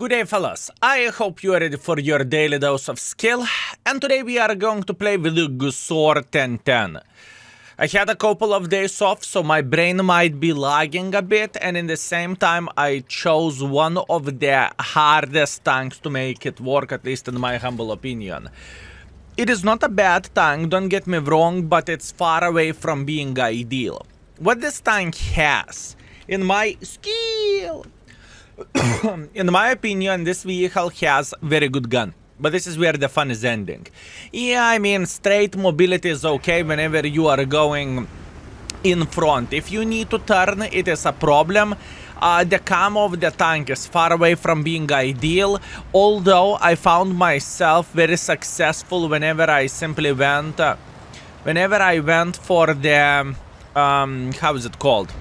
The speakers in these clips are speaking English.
Good day, fellas. I hope you are ready for your daily dose of skill, and today we are going to play with the GSOR 1010. I had a couple of days off, so my brain might be lagging a bit, and in the same time I chose one of the hardest tanks to make it work, at least in my humble opinion. It is not a bad tank, don't get me wrong, but it's far away from being ideal. What this tank has, in my opinion, this vehicle has very good gun. But this is where the fun is ending. Yeah, I mean, straight mobility is okay whenever you are going in front. If you need to turn, it is a problem. The camo of the tank is far away from being ideal, although I found myself very successful whenever I simply went, for the, how is it called?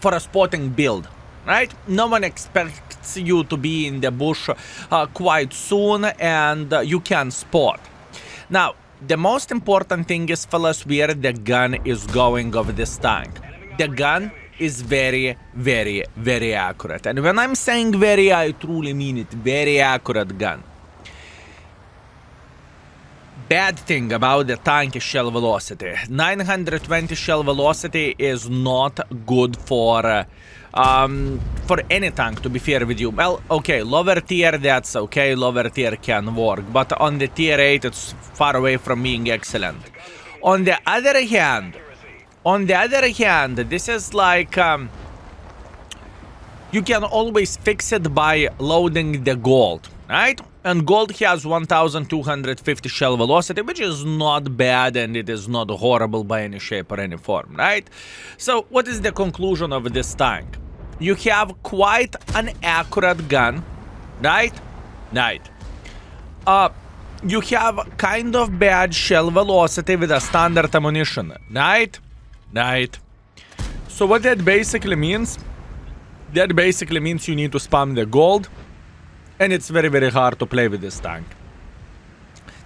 For a spotting build. Right? No one expects you to be in the bush quite soon, and you can spot. Now, the most important thing is, fellas, where the gun is going of this tank. The gun is very, very, very accurate. And when I'm saying very, I truly mean it. Very accurate gun. Bad thing about the tank is shell velocity. 920 shell velocity is not good for any tank, to be fair with you. Well, okay, lower tier, that's okay, lower tier can work, but on the tier 8 it's far away from being excellent. On the other hand, this is like you can always fix it by loading the gold, right? And gold has 1250 shell velocity, which is not bad, and it is not horrible by any shape or any form, right? So what is the conclusion of this tank? You have quite an accurate gun, right? You have kind of bad shell velocity with a standard ammunition, right? So what that basically means? That basically means you need to spam the gold, and it's very, very hard to play with this tank.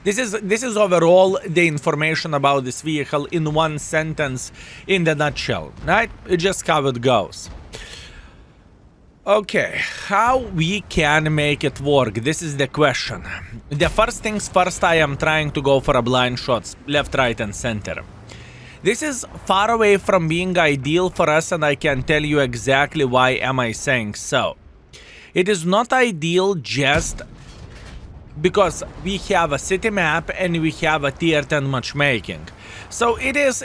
This is overall the information about this vehicle in one sentence, in the nutshell, right? It's just how it goes. Okay, how we can make it work? This is the question. The first things first, I am trying to go for a blind shots, left, right, and center. This is far away from being ideal for us, and I can tell you exactly why am I saying so. It is not ideal just because we have a city map and we have a tier 10 matchmaking. So it is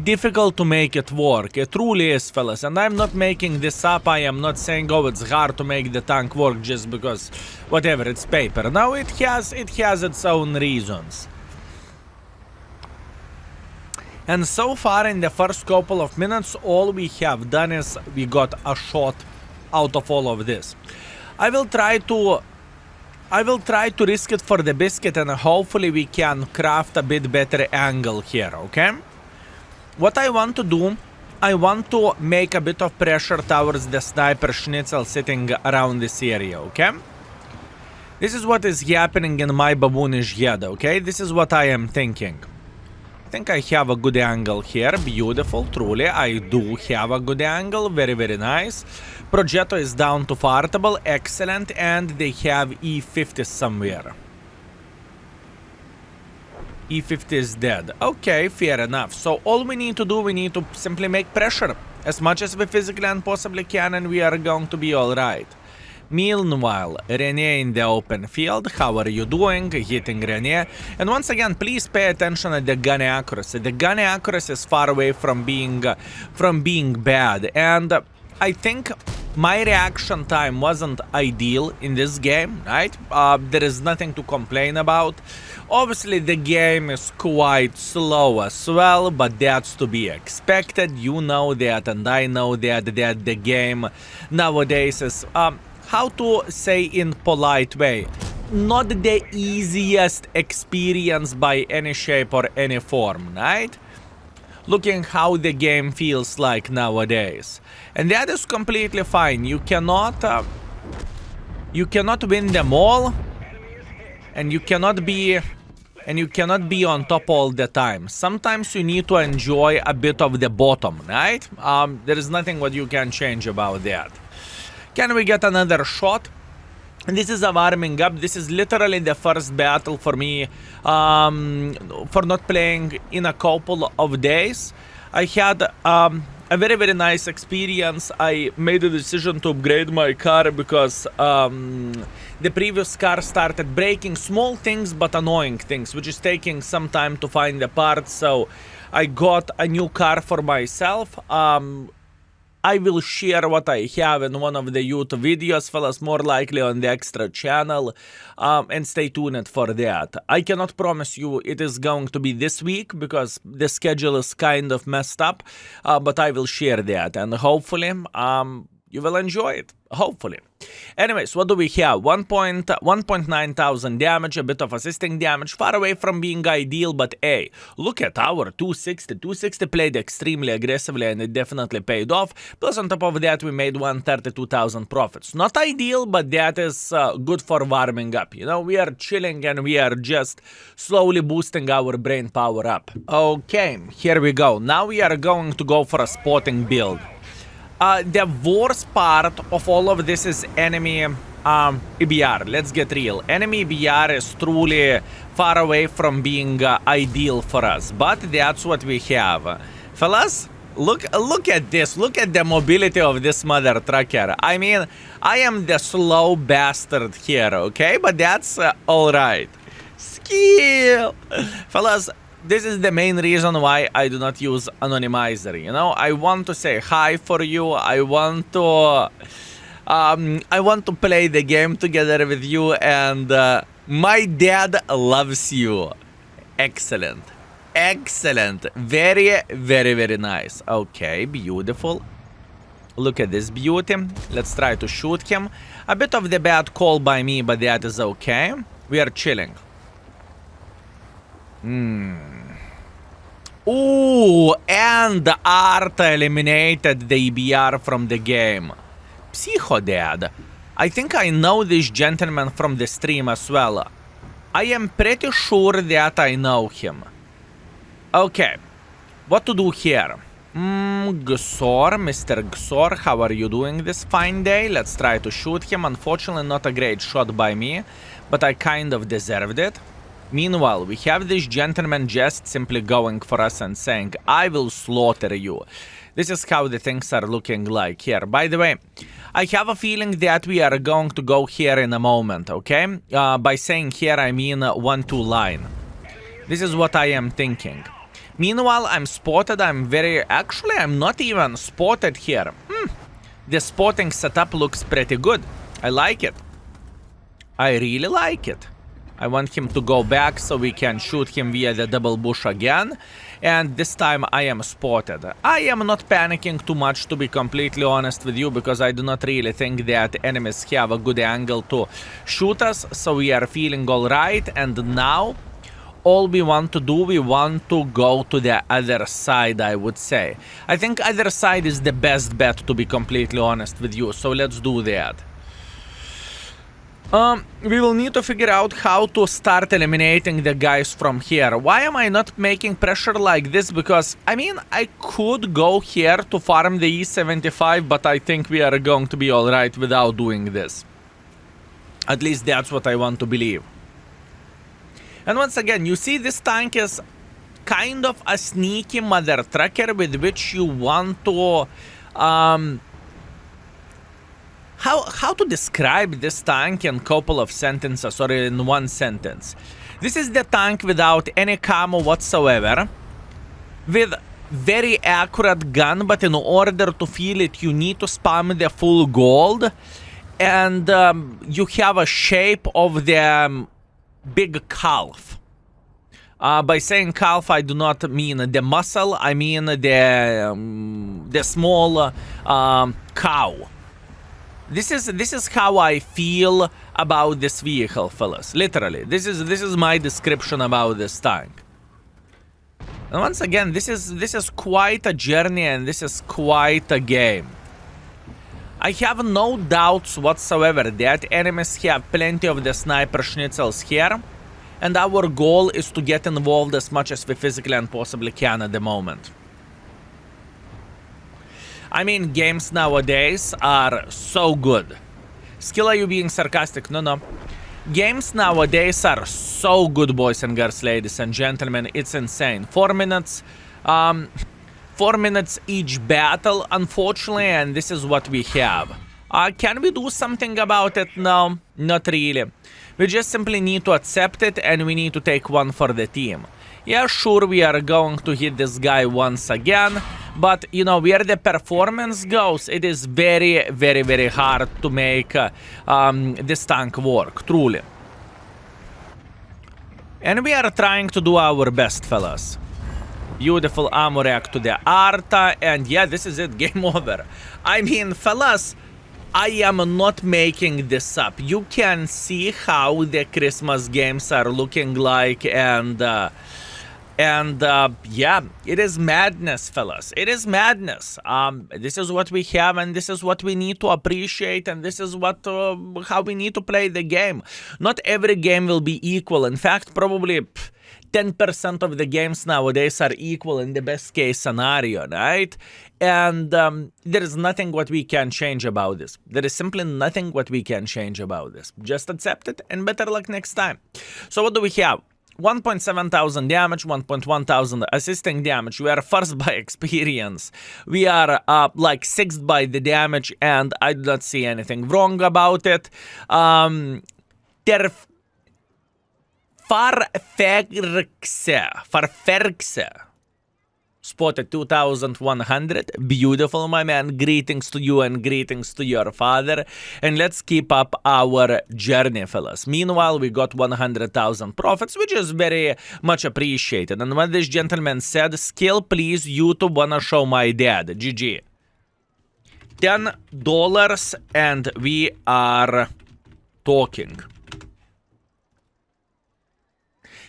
difficult to make it work. It truly is, fellas. And I'm not making this up. I am not saying, oh, it's hard to make the tank work just because whatever, it's paper. No, it has its own reasons. And so far in the first couple of minutes, all we have done is we got a shot out of all of this. I will try to risk it for the biscuit, and hopefully we can craft a bit better angle here, okay? What I want to do, I want to make a bit of pressure towards the sniper schnitzel sitting around this area, okay? This is what is happening in my baboonish head, okay? This is what I am thinking. I think I have a good angle here. Beautiful, truly. I do have a good angle. Very, very nice. Progetto is down to fartable. Excellent. And they have E50 somewhere. E50 is dead. Okay, fair enough. So all we need to do, we need to simply make pressure as much as we physically and possibly can, and we are going to be alright. Meanwhile, René in the open field. How are you doing? Hitting René. And once again, please pay attention to the gun accuracy. The gun accuracy is far away from being bad. And I think my reaction time wasn't ideal in this game, right? There is nothing to complain about. Obviously, the game is quite slow as well, but that's to be expected. You know that, and I know that the game nowadays is... how to say in polite way, not the easiest experience by any shape or any form, right? Looking how the game feels like nowadays. And that is completely fine. You cannot win them all, and you cannot be on top all the time. Sometimes you need to enjoy a bit of the bottom, right? There is nothing what you can change about that. Can we get another shot? This is a warming up. This is literally the first battle for me for not playing in a couple of days. I had a very, very nice experience. I made a decision to upgrade my car because the previous car started breaking small things but annoying things, which is taking some time to find the parts. So I got a new car for myself. I will share what I have in one of the YouTube videos, fellas, more likely on the extra channel, and stay tuned for that. I cannot promise you it is going to be this week because the schedule is kind of messed up, but I will share that, and hopefully you will enjoy it. Hopefully. Anyways, what do we have? 1.9 thousand damage, a bit of assisting damage, far away from being ideal, but hey, look at our 260. 260 played extremely aggressively and it definitely paid off. Plus on top of that, we made 132,000 profits. Not ideal, but that is good for warming up. You know, we are chilling and we are just slowly boosting our brain power up. Okay, here we go. Now we are going to go for a spotting build. The worst part of all of this is enemy EBR. Let's get real. Enemy EBR is truly far away from being ideal for us, but that's what we have. Fellas, look at this. Look at the mobility of this mother trucker. I mean, I am the slow bastard here, okay? But that's all right. Skill. Fellas, this is the main reason why I do not use anonymizer, you know? I want to say hi for you. I want to play the game together with you, and my dad loves you. Excellent. Excellent. Very, very, very nice. Okay, beautiful. Look at this beauty. Let's try to shoot him. A bit of the bad call by me, but that is okay. We are chilling. Ooh, and Art eliminated the EBR from the game. Psycho Dad. I think I know this gentleman from the stream as well. I am pretty sure that I know him. Okay, what to do here? GSOR, Mr. GSOR, how are you doing this fine day? Let's try to shoot him. Unfortunately, not a great shot by me, but I kind of deserved it. Meanwhile, we have this gentleman just simply going for us and saying, I will slaughter you. This is how the things are looking like here. By the way, I have a feeling that we are going to go here in a moment, okay? By saying here, I mean 1-2 line. This is what I am thinking. Meanwhile, I'm spotted. Actually, I'm not even spotted here. The spotting setup looks pretty good. I like it. I really like it. I want him to go back so we can shoot him via the double bush again. And this time I am spotted. I am not panicking too much, to be completely honest with you, because I do not really think that enemies have a good angle to shoot us. So we are feeling alright. And now, all we want to do, we want to go to the other side, I would say. I think other side is the best bet, to be completely honest with you. So let's do that. We will need to figure out how to start eliminating the guys from here. Why am I not making pressure like this? Because, I mean, I could go here to farm the E75, but I think we are going to be alright without doing this. At least that's what I want to believe. And once again, you see this tank is kind of a sneaky mother trucker with which you want to... How to describe this tank in a couple of sentences or in one sentence? This is the tank without any camo whatsoever, with very accurate gun, but in order to feel it you need to spam the full gold, and you have a shape of the big calf. By saying calf, I do not mean the muscle, I mean the small cow. This is how I feel about this vehicle, fellas. Literally, this is my description about this tank. And once again, this is quite a journey and this is quite a game. I have no doubts whatsoever that enemies have plenty of the sniper schnitzels here, and our goal is to get involved as much as we physically and possibly can at the moment. I mean, games nowadays are so good. Skill, are you being sarcastic? No, no. Games nowadays are so good, boys and girls, ladies and gentlemen. It's insane. 4 minutes. 4 minutes each battle, unfortunately, and this is what we have. Can we do something about it? No, not really. We just simply need to accept it, and we need to take one for the team. Yeah, sure, we are going to hit this guy once again, but, you know, where the performance goes, it is very, very, very hard to make this tank work, truly. And we are trying to do our best, fellas. Beautiful ammo rack to the Arta, and yeah, this is it, game over. I mean, fellas, I am not making this up. You can see how the Christmas games are looking like, and yeah, it is madness, fellas. It is madness. This is what we have, and this is what we need to appreciate, and this is what how we need to play the game. Not every game will be equal. In fact, probably 10% of the games nowadays are equal in the best case scenario, right? And there is nothing what we can change about this. There is simply nothing what we can change about this. Just accept it, and better luck next time. So what do we have? 1.7 thousand damage, 1.1 thousand assisting damage. We are first by experience. We are like 6th by the damage, and I do not see anything wrong about it. Farferkse. Spotted 2100. Beautiful, my man. Greetings to you and greetings to your father. And let's keep up our journey, fellas. Meanwhile, we got 100,000 profits, which is very much appreciated. And what this gentleman said, skill, please, YouTube wanna show my dad. GG. $10 and we are talking.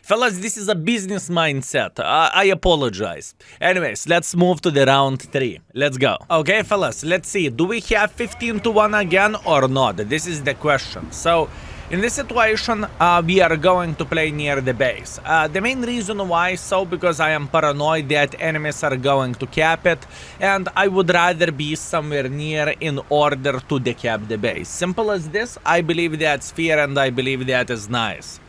Fellas, this is a business mindset. I apologize. Anyways, let's move to the round 3. Let's go. Okay, fellas, let's see. Do we have 15 to 1 again or not? This is the question. So, in this situation, we are going to play near the base. The main reason why so, because I am paranoid that enemies are going to cap it, and I would rather be somewhere near in order to decap the base. Simple as this. I believe that's fair, and I believe that is nice.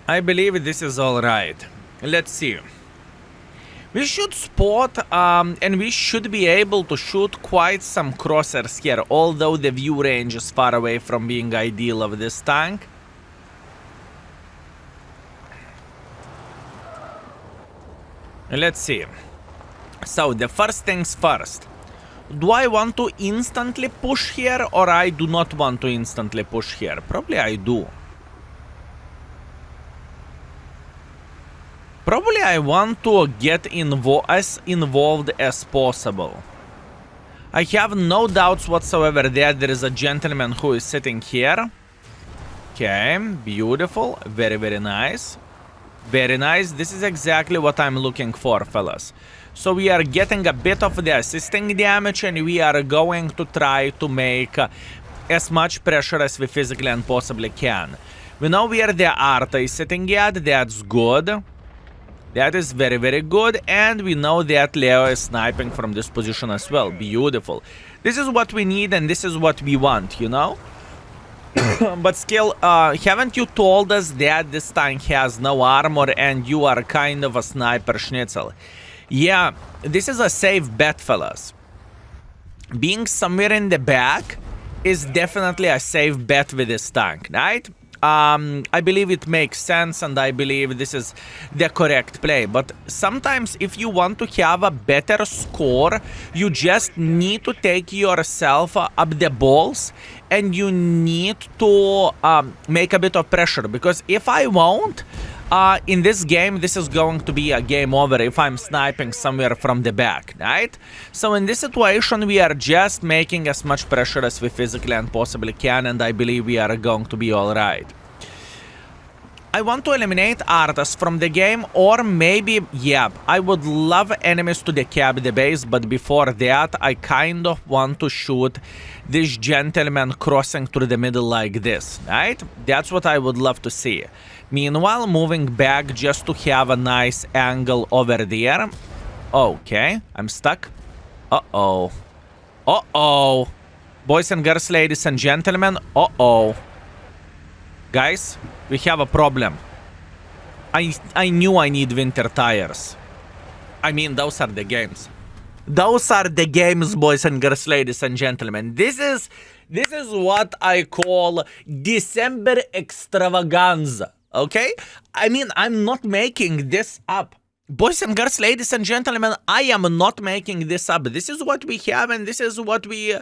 I believe this is all right. Let's see. We should spot and we should be able to shoot quite some crosshairs here, although the view range is far away from being ideal of this tank. Let's see. So the first things first. Do I want to instantly push here, or I do not want to instantly push here? Probably I do. Probably I want to get as involved as possible. I have no doubts whatsoever that there is a gentleman who is sitting here. Okay, beautiful. Very, very nice. Very nice. This is exactly what I'm looking for, fellas. So we are getting a bit of the assisting damage, and we are going to try to make as much pressure as we physically and possibly can. We know where the Arta is sitting at. That's good. That is very, very good, and we know that Leo is sniping from this position as well. Beautiful. This is what we need, and this is what we want, you know? But still, haven't you told us that this tank has no armor and you are kind of a sniper schnitzel? Yeah, this is a safe bet, fellas. Being somewhere in the back is definitely a safe bet with this tank, right? I believe it makes sense, and I believe this is the correct play. But sometimes if you want to have a better score, you just need to take yourself up the balls, and you need to make a bit of pressure. Because if I won't, in this game, this is going to be a game over if I'm sniping somewhere from the back, right? So in this situation, we are just making as much pressure as we physically and possibly can, and I believe we are going to be all right. I want to eliminate artists from the game, or maybe, yeah, I would love enemies to decap the base, but before that, I kind of want to shoot this gentleman crossing through the middle like this, right? That's what I would love to see. Meanwhile, moving back just to have a nice angle over there. Okay, I'm stuck. Uh-oh. Uh-oh. Boys and girls, ladies and gentlemen, uh-oh. Guys, we have a problem. I knew I need winter tires. I mean, those are the games. Those are the games, boys and girls, ladies and gentlemen. This is what I call December extravaganza, okay? I mean, I'm not making this up. Boys and girls, ladies and gentlemen, I am not making this up. This is what we have, and this is what we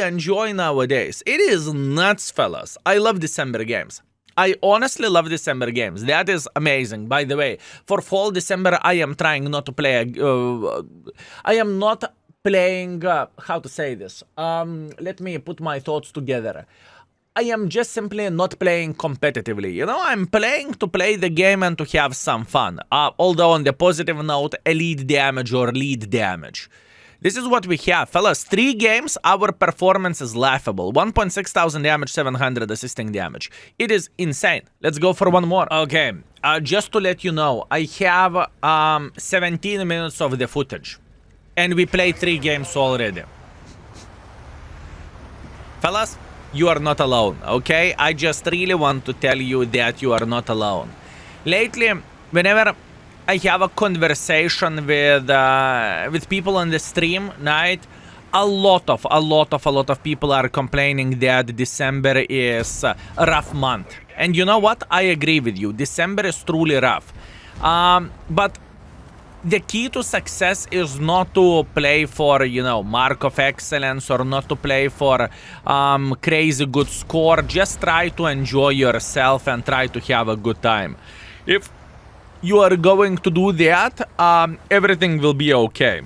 enjoy nowadays. It is nuts, fellas. I love December games. I honestly love December games. That is amazing. By the way, for fall December, I am trying not to play. I am not playing. How to say this? Let me put my thoughts together. I am just simply not playing competitively. You know, I'm playing to play the game and to have some fun. Although on the positive note, elite damage or lead damage. This is what we have, fellas. 3 games, our performance is laughable. 1,600 damage, 700 assisting damage. It is insane. Let's go for one more. Okay, just to let you know, I have 17 minutes of the footage. And we played 3 games already. Fellas, you are not alone, okay? I just really want to tell you that you are not alone. Lately, whenever I have a conversation with people on the stream, right? A lot of people are complaining that December is a rough month. And you know what? I agree with you. December is truly rough. But the key to success is not to play for, you know, mark of excellence, or not to play for crazy good score. Just try to enjoy yourself and try to have a good time. If you are going to do that, everything will be okay.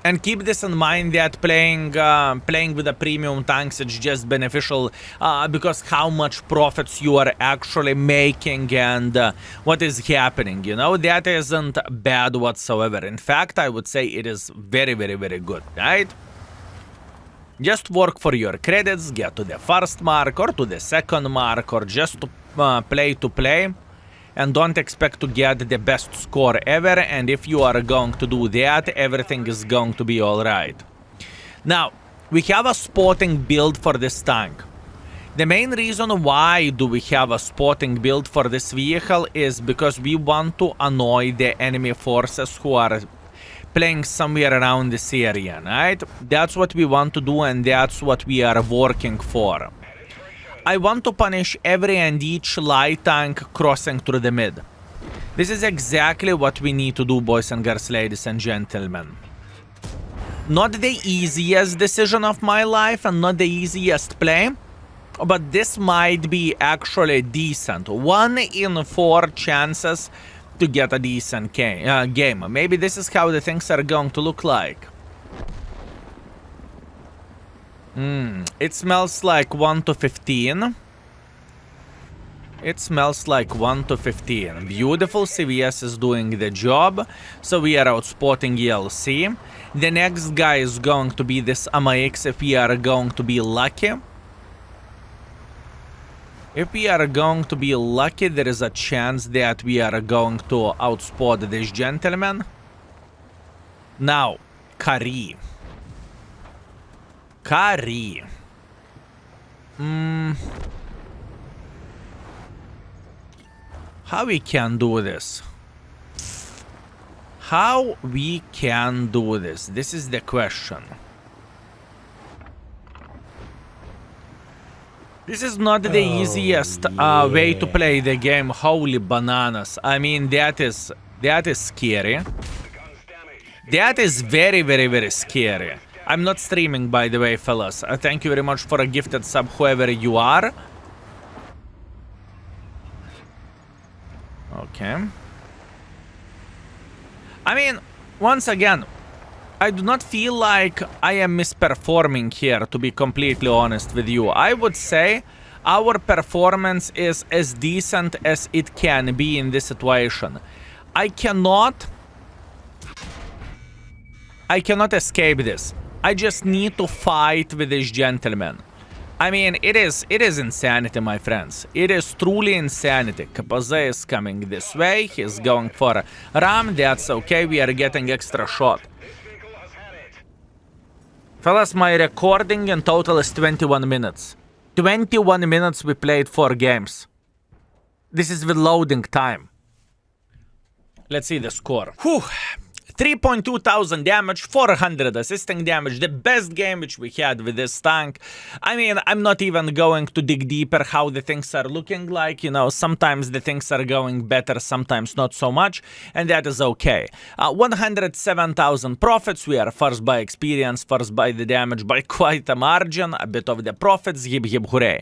And keep this in mind that playing with the premium tanks is just beneficial because how much profits you are actually making and what is happening, you know, that isn't bad whatsoever. In fact, I would say it is very, very, very good, right? Just work for your credits, get to the first mark or to the second mark, or just to play. And don't expect to get the best score ever, and if you are going to do that, everything is going to be alright. Now, we have a spotting build for this tank. The main reason why do we have a spotting build for this vehicle is because we want to annoy the enemy forces who are playing somewhere around this area, right? That's what we want to do, and that's what we are working for. I want to punish every and each light tank crossing through the mid. This is exactly what we need to do, boys and girls, ladies and gentlemen. Not the easiest decision of my life and not the easiest play, but this might be actually decent. 1 in 4 chances to get a decent game. Maybe this is how the things are going to look like. It smells like 1 to 15. It smells like 1 to 15. Beautiful, CVS is doing the job. So we are outspotting ELC. The next guy is going to be this AMAX if we are going to be lucky. If we are going to be lucky, there is a chance that we are going to outspot this gentleman. Now, Kari. How we can do this? How we can do this? This is the question. This is not the easiest way to play the game. Holy bananas. I mean, that is scary. That is very, very, very scary. I'm not streaming, by the way, fellas. Thank you very much for a gifted sub, whoever you are. Okay. I mean, once again, I do not feel like I am misperforming here, to be completely honest with you. I would say Our performance is as decent as it can be in this situation. I cannot escape this. I just need to fight with this gentleman. I mean, it is insanity, my friends. It is truly insanity. KPZ is coming this way. He's going for Ram. That's okay. We are getting extra shot. Fellas, my recording in total is 21 minutes. 21 minutes we played 4 games. This is the loading time. Let's see the score. Whew. 3.2 thousand damage, 400 assisting damage, the best game which we had with this tank. I mean, I'm not even going to dig deeper how the things are looking like, you know, sometimes the things are going better, sometimes not so much, and that is okay. 107,000 profits, we are first by experience, first by the damage by quite a margin, a bit of the profits, hip hip hooray.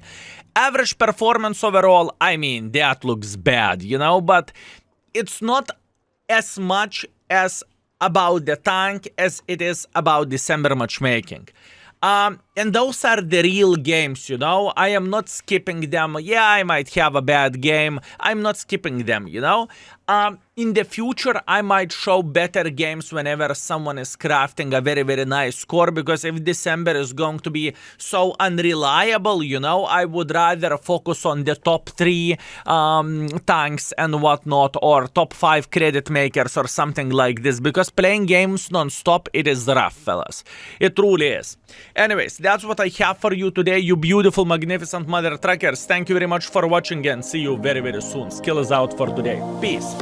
Average performance overall, I mean, that looks bad, you know, but it's not as much as about the tank as it is about December matchmaking. And those are the real games, you know. I am not skipping them. Yeah, I might have a bad game. I'm not skipping them, you know. In the future, I might show better games whenever someone is crafting a very, very nice score, because if December is going to be so unreliable, you know, I would rather focus on the top 3 tanks and whatnot, or top 5 credit makers or something like this, because playing games non-stop, it is rough, fellas. It truly is. Anyways, that's what I have for you today, you beautiful, magnificent mother truckers. Thank you very much for watching and see you very, very soon. Skill is out for today. Peace.